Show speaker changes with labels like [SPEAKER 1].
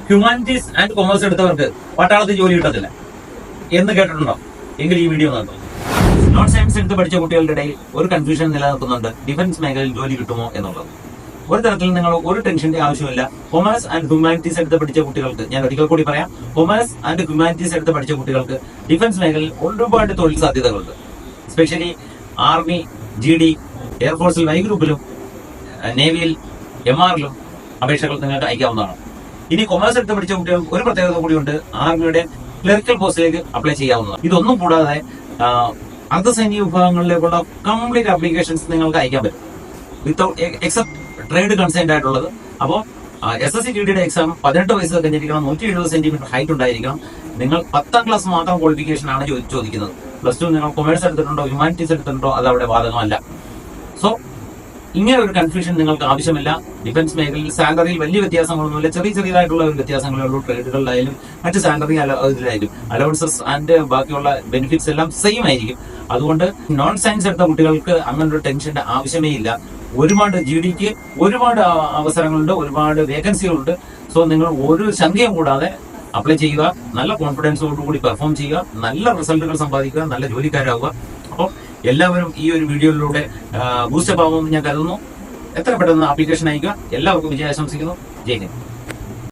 [SPEAKER 1] Humanities and commerce എടുത്തവർക്ക് പട്ടാളത്തിൽ ജോലി കിട്ടത്തില്ല എന്ന് കേട്ടിട്ടുണ്ടോ? എങ്കിൽ ഈ വീഡിയോ നടത്തും. നോൺ സയൻസ് എടുത്ത് പഠിച്ച കുട്ടികളുടെ ഇടയിൽ ഒരു കൺഫ്യൂഷൻ നിലനിൽക്കുന്നുണ്ട്, ഡിഫൻസ് മേഖലയിൽ ജോലി കിട്ടുമോ എന്നുള്ളത്. ഒരു തരത്തിൽ നിങ്ങൾ ഒരു ടെൻഷന്റെ ആവശ്യമില്ല. കൊമേഴ്സ് ആൻഡ് ഹ്യൂമാനിറ്റീസ് എടുത്ത് പഠിച്ച കുട്ടികൾക്ക്, ഞാൻ ഒരിക്കൽ കൂടി പറയാം, കൊമേഴ്സ് ആൻഡ് ഹ്യൂമാനിറ്റീസ് എടുത്ത് പഠിച്ച കുട്ടികൾക്ക് ഡിഫൻസ് മേഖലയിൽ ഒരുപാട് തൊഴിൽ സാധ്യതകളുണ്ട്. എസ്പെഷ്യലി ആർമി, GD, എയർഫോഴ്സിൽ Y ഗ്രൂപ്പിലും നേവിയിൽ MR-ലും അപേക്ഷകൾ നിങ്ങൾക്ക് അയക്കാവുന്നതാണ്. ഇനി കൊമേഴ്സ് എടുത്ത് പഠിച്ച കുട്ടികൾക്ക് ഒരു പ്രത്യേകത കൂടിയുണ്ട്, ആർമിയുടെ ക്ലറിക്കൽ പോസ്റ്റിലേക്ക് അപ്ലൈ ചെയ്യാവുന്നതാണ്. ഇതൊന്നും കൂടാതെ അർദ്ധസൈനിക വിഭാഗങ്ങളിലേക്കുള്ള കംപ്ലീറ്റ് ആപ്ലിക്കേഷൻസ് നിങ്ങൾക്ക് അയക്കാൻ പറ്റും വിത്തൗട്ട് എക്സെപ്റ്റ് ട്രേഡ് കൺസൈൻഡ് ആയിട്ടുള്ളത്. അപ്പോൾ SSC GD എക്സാം 18 വയസ്സ് കഴിഞ്ഞിരിക്കണം, 170 സെന്റിമീറ്റർ ഹൈറ്റ് ഉണ്ടായിരിക്കണം. നിങ്ങൾ 10ാം ക്ലാസ് മാത്രം ക്വാളിഫിക്കേഷൻ ആണ് ചോദിക്കുന്നത്. +2 നിങ്ങൾ കൊമേഴ്സ് എടുത്തിട്ടുണ്ടോ ഹ്യൂമാനിറ്റീസ് എടുത്തിട്ടുണ്ടോ അത് അവിടെ ബാധകമല്ല. സോ ഇങ്ങനെ ഒരു കൺഫ്യൂഷൻ നിങ്ങൾക്ക് ആവശ്യമില്ല. ഡിഫൻസ് മേഖലയിൽ സാലറിയിൽ വലിയ വ്യത്യാസങ്ങളൊന്നുമില്ല, ചെറിയതായിട്ടുള്ള ഒരു വ്യത്യാസങ്ങളേ ഉള്ളൂ. ട്രേഡുകളിലായാലും മറ്റ് സാലറി ഇതിലായാലും അലവൻസസ് ആൻഡ് ബാക്കിയുള്ള ബെനിഫിറ്റ്സ് എല്ലാം സെയിം ആയിരിക്കും. അതുകൊണ്ട് നോൺ സയൻസ് എടുത്ത കുട്ടികൾക്ക് അങ്ങനെ ഒരു ടെൻഷന്റെ ആവശ്യമേ ഇല്ല. ഒരുപാട് GDക്ക് ഒരുപാട് അവസരങ്ങളുണ്ട്, ഒരുപാട് വേക്കൻസികളുണ്ട്. സോ നിങ്ങൾ ഒരു ശങ്കയും കൂടാതെ അപ്ലൈ ചെയ്യുക, നല്ല കോൺഫിഡൻസോടുകൂടി പെർഫോം ചെയ്യുക, നല്ല റിസൾട്ടുകൾ സമ്പാദിക്കുക, നല്ല ജോലിക്കാരാവുക. അപ്പോൾ എല്ലാവരും ഈ ഒരു വീഡിയോയിലൂടെ ബൂസ്റ്റപ്പ് ആവുമെന്ന് ഞാൻ കരുതുന്നു. എത്ര പെട്ടെന്ന് ആപ്ലിക്കേഷൻ അയക്കുക. എല്ലാവർക്കും വിജയം ആശംസിക്കുന്നു. ജയ് ഹിന്ദ്.